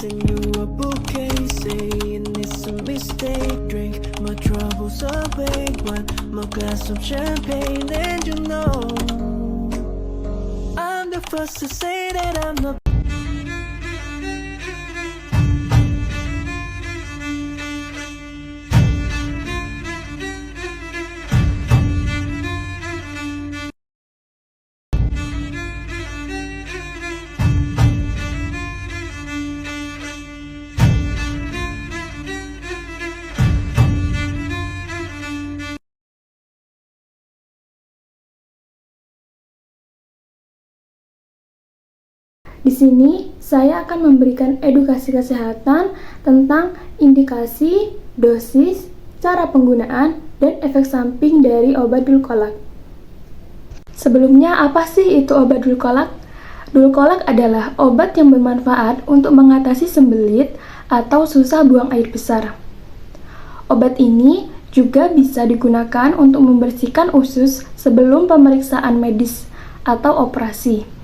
send you a bouquet, saying it's a mistake. Drink my troubles away, one more glass of champagne, and you know I'm the first to say that I'm not. Di sini saya akan memberikan edukasi kesehatan tentang indikasi, dosis, cara penggunaan, dan efek samping dari obat dulkolak. Sebelumnya, apa sih itu obat dulkolak? Dulkolak adalah obat yang bermanfaat untuk mengatasi sembelit atau susah buang air besar. Obat ini juga bisa digunakan untuk membersihkan usus sebelum pemeriksaan medis atau operasi.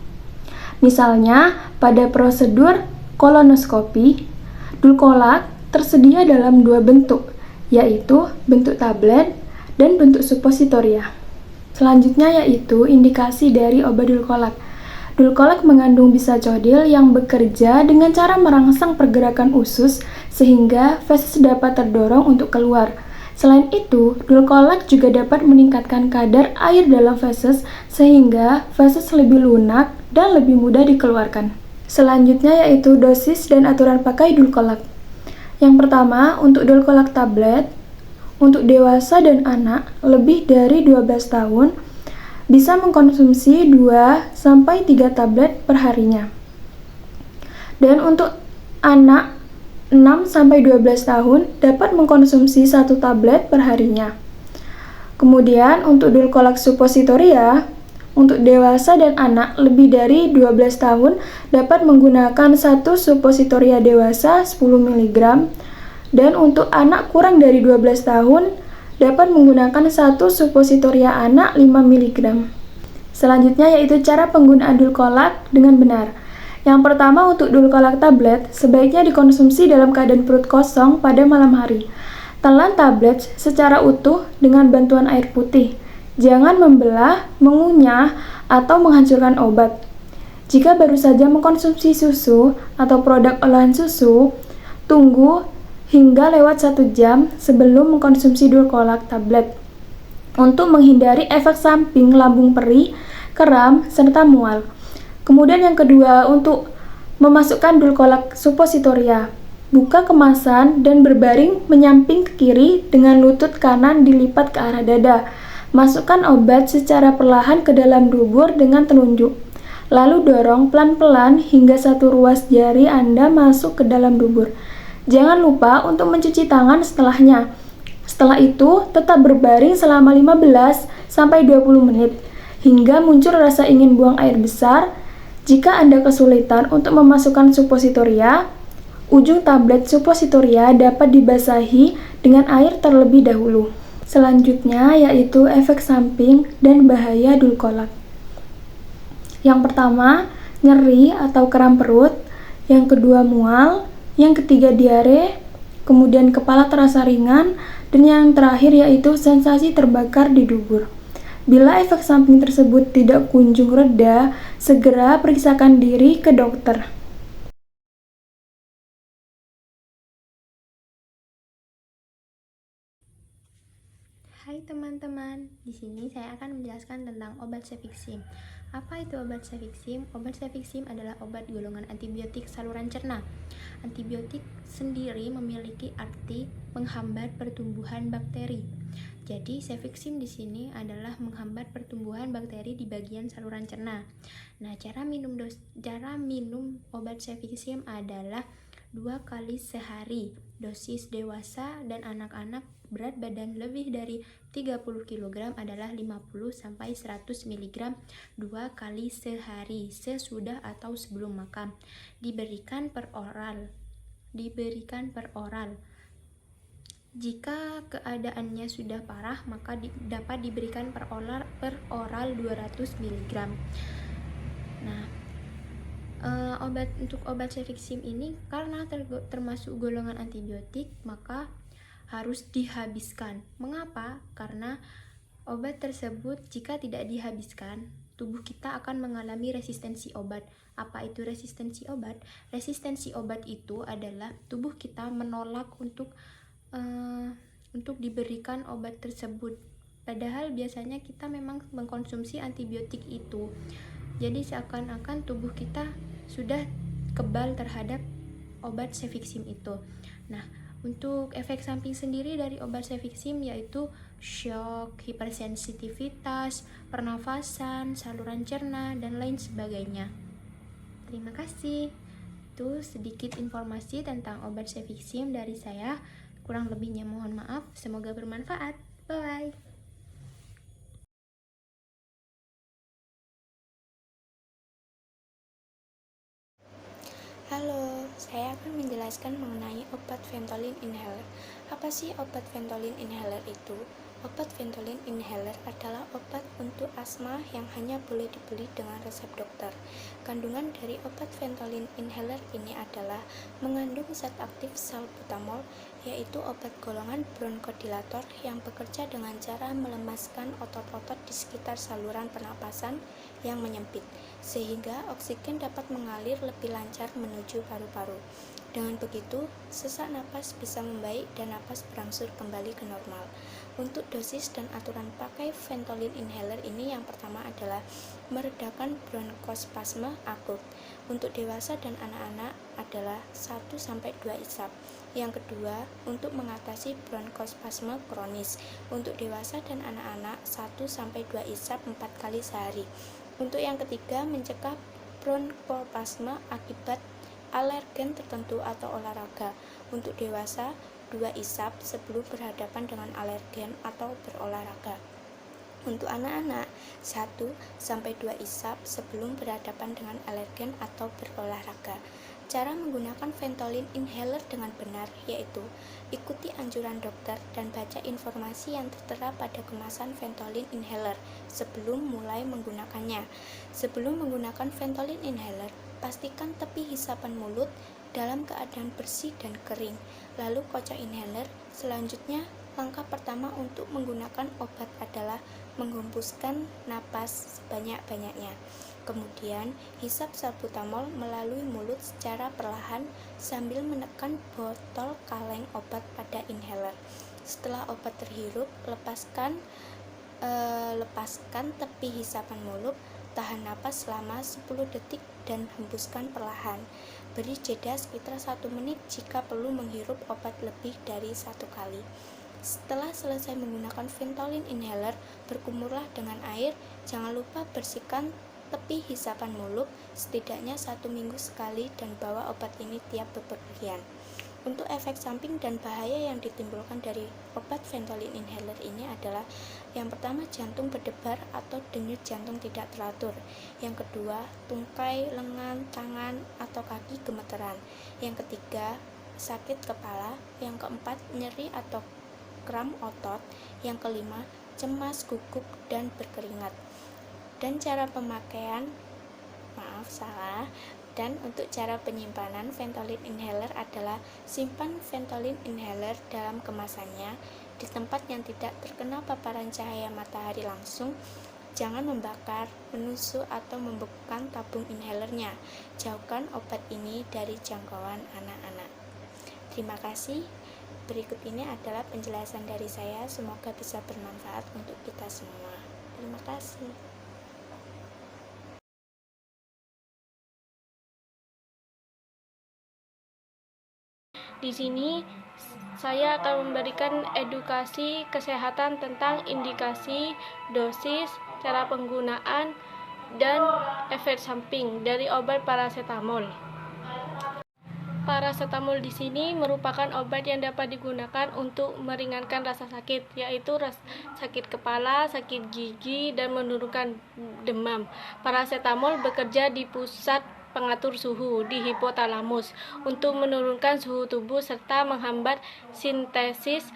Misalnya, pada prosedur kolonoskopi, dulkolak tersedia dalam dua bentuk, yaitu bentuk tablet dan bentuk suppositoria. Selanjutnya yaitu indikasi dari obat dulkolak. Dulkolak mengandung bisacodil yang bekerja dengan cara merangsang pergerakan usus sehingga feses dapat terdorong untuk keluar. Selain itu, dulkolak juga dapat meningkatkan kadar air dalam feses sehingga feses lebih lunak dan lebih mudah dikeluarkan. Selanjutnya yaitu dosis dan aturan pakai dulkolak. Yang pertama, untuk dulkolak tablet, untuk dewasa dan anak lebih dari 12 tahun bisa mengkonsumsi 2-3 tablet per harinya. Dan untuk anak 6-12 tahun dapat mengkonsumsi 1 tablet per harinya. Kemudian untuk dulkolak suppositoria, untuk dewasa dan anak lebih dari 12 tahun dapat menggunakan 1 suppositoria dewasa 10 mg dan untuk anak kurang dari 12 tahun dapat menggunakan 1 suppositoria anak 5 mg. Selanjutnya yaitu cara penggunaan dulkolak dengan benar. Yang pertama, untuk dulkolak tablet sebaiknya dikonsumsi dalam keadaan perut kosong pada malam hari. Telan tablet secara utuh dengan bantuan air putih. Jangan membelah, mengunyah, atau menghancurkan obat. Jika baru saja mengkonsumsi susu atau produk olahan susu, tunggu hingga lewat 1 jam sebelum mengkonsumsi dulkolak tablet untuk menghindari efek samping lambung perih, kram, serta mual. Kemudian yang kedua, untuk memasukkan dulkolak suppositoria. Buka kemasan dan berbaring menyamping ke kiri dengan lutut kanan dilipat ke arah dada. Masukkan obat secara perlahan ke dalam dubur dengan telunjuk. Lalu dorong pelan-pelan hingga 1 ruas jari Anda masuk ke dalam dubur. Jangan lupa untuk mencuci tangan setelahnya. Setelah itu, tetap berbaring selama 15-20 menit hingga muncul rasa ingin buang air besar. Jika Anda kesulitan untuk memasukkan suppositoria, ujung tablet suppositoria dapat dibasahi dengan air terlebih dahulu. Selanjutnya yaitu efek samping dan bahaya dulkolak. Yang pertama, nyeri atau kram perut. Yang kedua, mual. Yang ketiga, diare. Kemudian kepala terasa ringan. Dan yang terakhir yaitu sensasi terbakar di dubur. Bila efek samping tersebut tidak kunjung reda, segera periksakan diri ke dokter. Hai teman-teman, di sini saya akan menjelaskan tentang obat Cefixim. Apa itu obat Cefixim? Obat Cefixim adalah obat golongan antibiotik saluran cerna. Antibiotik sendiri memiliki arti menghambat pertumbuhan bakteri. Jadi Cefixim di sini adalah menghambat pertumbuhan bakteri di bagian saluran cerna. Nah, cara minum obat Cefixim adalah 2 kali sehari. Dosis dewasa dan anak-anak berat badan lebih dari 30 kg adalah 50-100 mg 2 kali sehari, sesudah atau sebelum makan. Diberikan per oral. Jika keadaannya sudah parah, maka dapat diberikan per oral 200 mg. Nah, Obat cefixim ini karena termasuk golongan antibiotik, maka harus dihabiskan. Mengapa? Karena obat tersebut jika tidak dihabiskan, tubuh kita akan mengalami resistensi obat. Apa itu resistensi obat? Resistensi obat itu adalah tubuh kita menolak untuk diberikan obat tersebut. Padahal biasanya kita memang mengkonsumsi antibiotik itu. Jadi seakan-akan tubuh kita sudah kebal terhadap obat cefixim itu. Nah, untuk efek samping sendiri dari obat cefixim yaitu shock, hipersensitivitas, pernafasan, saluran cerna, dan lain sebagainya. Terima kasih. Itu sedikit informasi tentang obat cefixim dari saya. Kurang lebihnya mohon maaf. Semoga bermanfaat. Bye. Halo, saya akan menjelaskan mengenai obat Ventolin inhaler. Apa sih obat Ventolin inhaler itu? Obat Ventolin inhaler adalah obat untuk asma yang hanya boleh dibeli dengan resep dokter. Kandungan dari obat Ventolin inhaler ini adalah mengandung zat aktif salbutamol, yaitu obat golongan bronkodilator yang bekerja dengan cara melemaskan otot-otot di sekitar saluran pernapasan yang menyempit, sehingga oksigen dapat mengalir lebih lancar menuju paru-paru. Dengan begitu, sesak napas bisa membaik dan napas berangsur kembali ke normal. Untuk dosis dan aturan pakai Ventolin inhaler ini, yang pertama adalah meredakan bronkospasme akut. Untuk dewasa dan anak-anak adalah 1-2 isap. Yang kedua, untuk mengatasi bronkospasme kronis. Untuk dewasa dan anak-anak 1-2 isap 4 kali sehari. Untuk yang ketiga, mencegah bronkospasme akibat alergen tertentu atau olahraga. Untuk dewasa, 2 isap sebelum berhadapan dengan alergen atau berolahraga. Untuk anak-anak, 1-2 isap sebelum berhadapan dengan alergen atau berolahraga. Cara menggunakan Ventolin inhaler dengan benar yaitu ikuti anjuran dokter dan baca informasi yang tertera pada kemasan Ventolin inhaler sebelum mulai menggunakannya. Sebelum menggunakan Ventolin inhaler, pastikan tepi hisapan mulut dalam keadaan bersih dan kering. Lalu kocok inhaler. Selanjutnya, langkah pertama untuk menggunakan obat adalah menghembuskan napas sebanyak-banyaknya. Kemudian, hisap salbutamol melalui mulut secara perlahan sambil menekan botol kaleng obat pada inhaler. Setelah obat terhirup, lepaskan tepi hisapan mulut, tahan napas selama 10 detik dan hembuskan perlahan. Beri jeda sekitar 1 menit jika perlu menghirup obat lebih dari 1 kali. Setelah selesai menggunakan Ventolin inhaler, berkumurlah dengan air. Jangan lupa bersihkan tepi hisapan mulut setidaknya 1 minggu sekali dan bawa obat ini tiap bepergian. Untuk efek samping dan bahaya yang ditimbulkan dari obat Ventolin inhaler ini adalah yang pertama, jantung berdebar atau denyut jantung tidak teratur. Yang kedua, tungkai, lengan, tangan, atau kaki gemeteran. Yang ketiga, sakit kepala. Yang keempat, nyeri atau kram otot. Yang kelima, cemas, gugup, dan berkeringat. Dan cara pemakaian, dan untuk cara penyimpanan Ventolin inhaler adalah simpan Ventolin inhaler dalam kemasannya di tempat yang tidak terkena paparan cahaya matahari langsung. Jangan membakar, menusuk, atau membekukan tabung inhalernya. Jauhkan obat ini dari jangkauan anak-anak. Terima kasih. Berikut ini adalah penjelasan dari saya. Semoga bisa bermanfaat untuk kita semua. Terima kasih. Di sini saya akan memberikan edukasi kesehatan tentang indikasi, dosis, cara penggunaan, dan efek samping dari obat parasetamol. Parasetamol di sini merupakan obat yang dapat digunakan untuk meringankan rasa sakit, yaitu sakit kepala, sakit gigi, dan menurunkan demam. Parasetamol bekerja di pusat pengatur suhu di hipotalamus untuk menurunkan suhu tubuh serta menghambat sintesis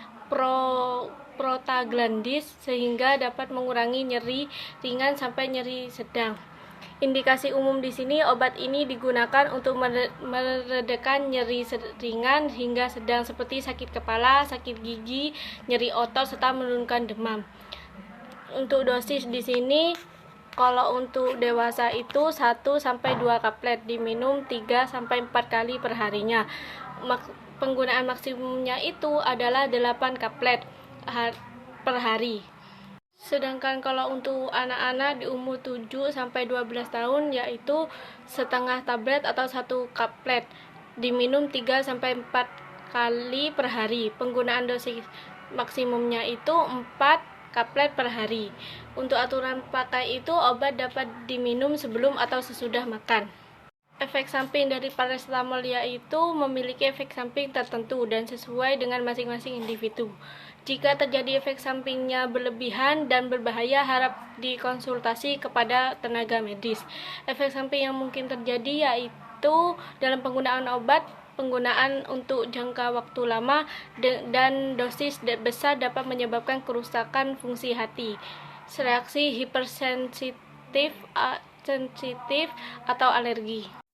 prostaglandin sehingga dapat mengurangi nyeri ringan sampai nyeri sedang. Indikasi umum di sini obat ini digunakan untuk meredakan nyeri ringan hingga sedang seperti sakit kepala, sakit gigi, nyeri otot serta menurunkan demam. Untuk dosis di sini kalau untuk dewasa itu 1-2 kaplet diminum 3-4 kali per harinya. Penggunaan maksimumnya itu adalah 8 kaplet per hari. Sedangkan kalau untuk anak-anak di umur 7-12 tahun yaitu setengah tablet atau 1 kaplet diminum 3-4 kali per hari. Penggunaan dosis maksimumnya itu 4 kaplet per hari. Untuk aturan pakai itu obat dapat diminum sebelum atau sesudah makan. Efek samping dari paracetamol yaitu memiliki efek samping tertentu dan sesuai dengan masing-masing individu. Jika terjadi efek sampingnya berlebihan dan berbahaya, harap dikonsultasi kepada tenaga medis. Efek samping yang mungkin terjadi yaitu dalam penggunaan obat, penggunaan untuk jangka waktu lama, dan dosis besar dapat menyebabkan kerusakan fungsi hati, reaksi hipersensitif atau alergi.